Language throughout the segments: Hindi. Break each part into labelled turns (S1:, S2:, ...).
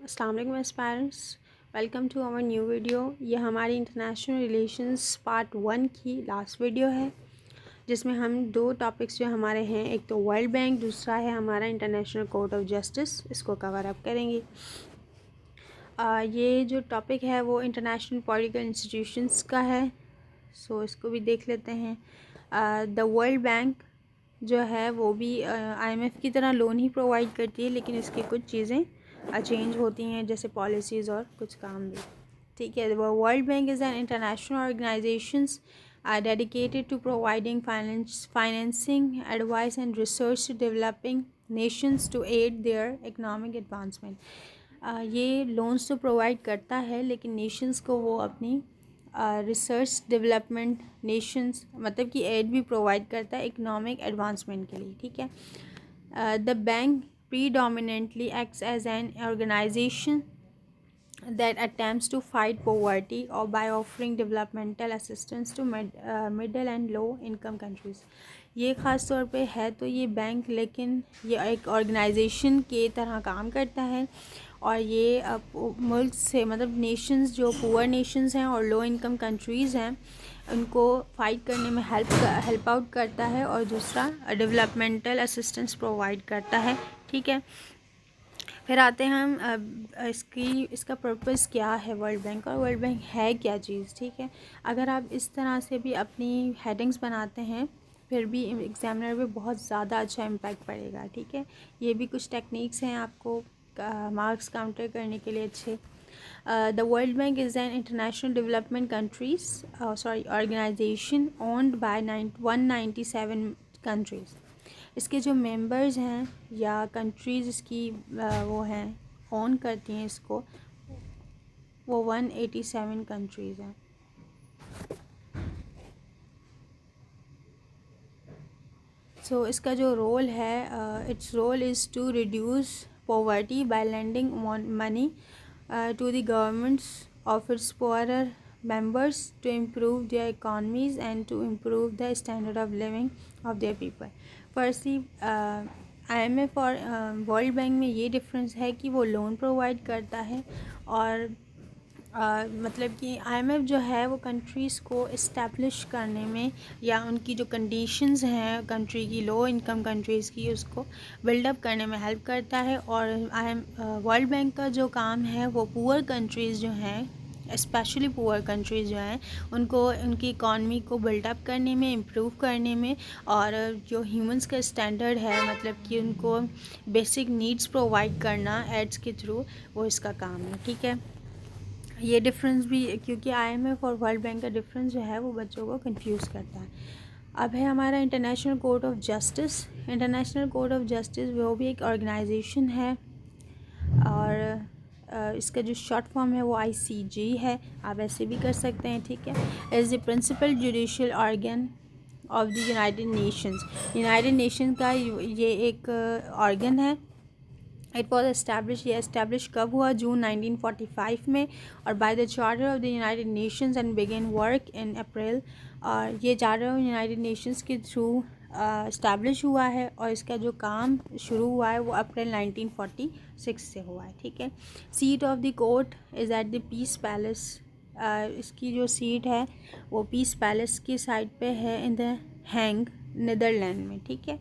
S1: अस्सलाम वालेकुम aspirants, welcome to our new video. ये हमारी इंटरनेशनल रिलेशंस पार्ट 1 की लास्ट वीडियो है, जिसमें हम दो टॉपिक्स जो हमारे हैं, एक तो वर्ल्ड बैंक, दूसरा है हमारा इंटरनेशनल कोर्ट ऑफ जस्टिस, इसको कवर अप करेंगे। ये जो टॉपिक है वो इंटरनेशनल पॉलिटिकल इंस्टीट्यूशंस का है, सो इसको भी देख लेते हैं। द वर्ल्ड बैंक जो है वो भी IMF की तरह लोन ही प्रोवाइड करती है, लेकिन इसकी कुछ चीज़ें चेंज होती हैं, जैसे पॉलिसीज़ और कुछ काम भी। ठीक है, World Bank is an international organisations dedicated to providing financing advice and research to developing nations to aid their economic advancement. ये लोन्स तो प्रोवाइड करता है, लेकिन नेशंस को वो अपनी रिसर्च डेवलपमेंट नेशंस मतलब कि एड भी प्रोवाइड करता है इकोनॉमिक एडवांसमेंट के लिए। ठीक है, the bank predominantly acts as an organization that attempts to fight poverty or by offering developmental assistance to middle and low income countries। ये ख़ास तौर पे है तो ये बैंक, लेकिन ये एक ऑर्गेनाइजेशन के तरह काम करता है और ये मुल्क से मतलब नेशंस जो पुअर नेशंस हैं और लो इनकम कंट्रीज़ हैं उनको फ़ाइट करने में हेल्प आउट करता है, और दूसरा डेवलपमेंटल असिस्टेंस प्रोवाइड करता है। ठीक है, फिर आते हैं हम इसका पर्पस क्या है वर्ल्ड बैंक, और वर्ल्ड बैंक है क्या चीज़। ठीक है, अगर आप इस तरह से भी अपनी हेडिंग्स बनाते हैं फिर भी एग्जामिनर पे बहुत ज़्यादा अच्छा इम्पैक्ट पड़ेगा। ठीक है, ये भी कुछ टेक्निक्स हैं आपको मार्क्स काउंटर करने के लिए अच्छे। The World Bank is an international development organisation owned by 197 countries. इसके जो मेंबर्स हैं या कंट्रीज़ इसकी वो हैं ओन करती हैं इसको, वो 187 कंट्रीज़ हैं। सो इसका जो रोल है, it's role is to reduce poverty by lending money to the governments of its poorer members to improve their economies and to improve the standard of living of their people. Firstly, IMF और वर्ल्ड बैंक में ये डिफरेंस है कि वो लोन प्रोवाइड करता है, और मतलब कि IMF जो है वो कंट्रीज़ को इस्टेब्लिश करने में या उनकी जो कंडीशंस हैं कंट्री की, लो इनकम कंट्रीज़ की, उसको बिल्डअप करने में हेल्प करता है। और वर्ल्ड बैंक का जो काम है वो पुअर कंट्रीज़ जो हैं, स्पेशली पुअर कंट्रीज़ जो हैं, उनको उनकी इकॉनमी को बिल्डअप करने में, इम्प्रूव करने में, और जो ह्यूमंस का स्टैंडर्ड है मतलब कि उनको बेसिक नीड्स प्रोवाइड करना एड्स के थ्रू, वो इसका काम है। ठीक है, ये डिफरेंस भी, क्योंकि IMF और वर्ल्ड बैंक का डिफरेंस जो है वो बच्चों को कंफ्यूज करता है। अब है हमारा international court of justice. International court of justice वो भी एक ऑर्गेनाइजेशन है, और इसका जो शॉर्ट फॉर्म है वो ICJ है, आप ऐसे भी कर सकते हैं। ठीक है, as the principal judicial organ of the united nations. United nation का ये एक ऑर्गन है। इट वॉज एस्टैब्लिश, ये एस्टैब्लिश कब हुआ? जून 1945 में, और by the charter of the united nations and begin work in April. और ये चार्टर ऑफ यूनाइटेड नेशंस के थ्रू इस्टेब्लिश हुआ है, और इसका जो काम शुरू हुआ है वो अप्रैल 1946 से हुआ है। ठीक है, seat of the court is at the piece palace. इसकी जो सीट है वो पीस पैलेस की साइड पे है, इन द हैंग, नीदरलैंड में। ठीक है,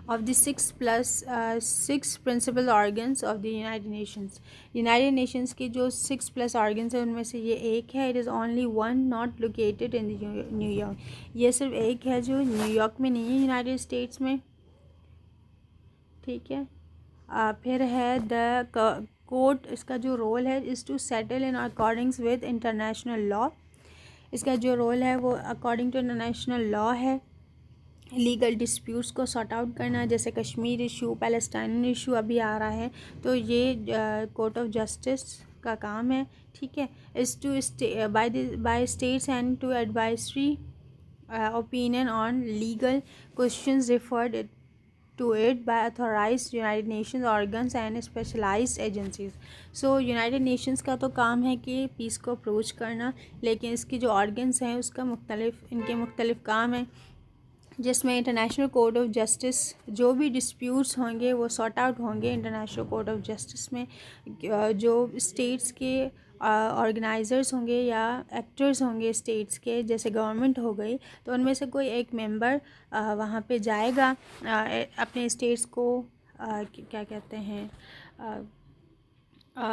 S1: of the six principal organs of the United Nations। United Nations के जो 6+ organs हैं उनमें से ये एक है। It is only one not located in the New York। ये सिर्फ एक है जो न्यूयॉर्क में नहीं है, यूनाइटेड स्टेट्स में। ठीक है, फिर है द कोर्ट, इसका जो रोल है is to settle in accordings with international law. इसका जो रोल है वो अकॉर्डिंग टू इंटरनेशनल लॉ है लीगल डिस्प्यूट्स को सॉर्ट आउट करना, जैसे कश्मीर इशू, पैलेस्टाइन इशू अभी आ रहा है, तो ये कोर्ट ऑफ जस्टिस का काम है। ठीक है, is to by states and to advisory opinion on legal questions referred to it by authorized United Nations organs and specialized agencies। So United Nations का तो काम है कि पीस को अप्रोच करना, लेकिन इसकी जो ऑर्गन्स हैं उसका इनके मुख्तलिफ काम हैं। जिसमें इंटरनेशनल कोर्ट ऑफ जस्टिस जो भी डिस्प्यूट्स होंगे वो सॉर्ट आउट होंगे इंटरनेशनल कोर्ट ऑफ जस्टिस में। जो स्टेट्स के ऑर्गेनाइज़र्स होंगे या एक्टर्स होंगे स्टेट्स के, जैसे गवर्नमेंट हो गई, तो उनमें से कोई एक मेंबर वहाँ पे जाएगा, अपने स्टेट्स को क्या कहते हैं,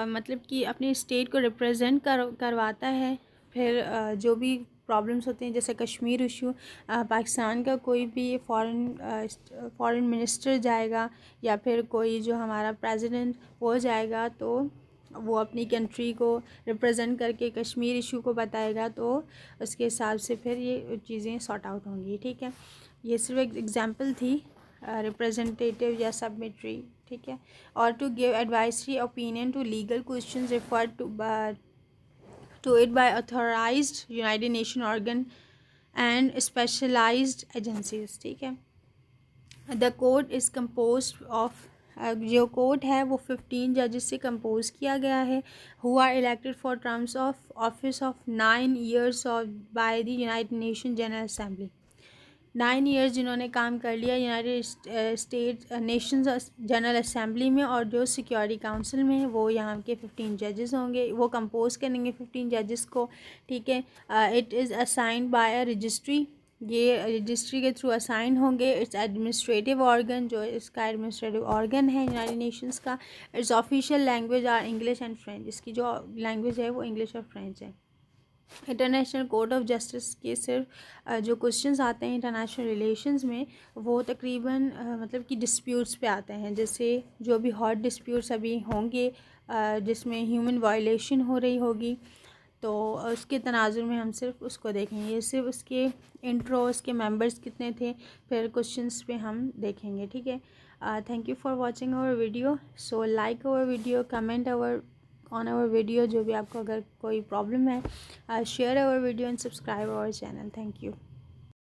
S1: मतलब कि अपनी स्टेट को रिप्रेजेंट करवाता है। फिर जो भी प्रॉब्लम्स होते हैं, जैसे कश्मीर इशू, पाकिस्तान का कोई भी फॉरेन मिनिस्टर जाएगा या फिर कोई जो हमारा प्रेसिडेंट वो जाएगा, तो वो अपनी कंट्री को रिप्रेजेंट करके कश्मीर इशू को बताएगा, तो उसके हिसाब से फिर ये चीज़ें सॉर्ट आउट होंगी। ठीक है, ये सिर्फ एक एग्जांपल थी रिप्रेजेंटेटिव या सबमिटरी। ठीक है, और to give advisory opinion to legal questions referred to it by authorized United Nation organ and specialized agencies। ठीक है, the court is composed of जो कोर्ट है वो 15 जजेस से कंपोज किया गया है, who are elected for terms of office of 9 years और by the United Nation General Assembly. 9 years जिन्होंने काम कर लिया United State Nations General Assembly में, और जो सिक्योरिटी काउंसिल में है वो यहाँ के 15 जजेस होंगे, वो कंपोज करेंगे 15 जजेस को। ठीक है, it is assigned by a registry, ये रजिस्ट्री के थ्रू असाइन होंगे। इट्स एडमिनिस्ट्रेटिव ऑर्गन, जो इसका एडमिनिस्ट्रेटिव ऑर्गन है यूनाइटेड नेशंस का। Its official language are English and French, इसकी जो लैंग्वेज है वो इंग्लिश और फ्रेंच है। इंटरनेशनल कोर्ट ऑफ जस्टिस के सिर्फ जो क्वेश्चंस आते हैं इंटरनेशनल रिलेशंस में, वो तकरीबन मतलब कि डिस्प्यूट्स पे आते हैं, जैसे जो भी हॉट डिस्प्यूट्स अभी होंगे जिसमें ह्यूमन वायलेशन हो रही होगी, तो उसके तनाजुर में हम सिर्फ उसको देखेंगे। ये सिर्फ उसके इंट्रो, उसके मेंबर्स कितने थे, फिर क्वेश्चंस पे हम देखेंगे। ठीक है, thank you for watching our video. So like our video, comment on our video, जो भी आपको अगर कोई प्रॉब्लम है, share our video and subscribe our channel. Thank you.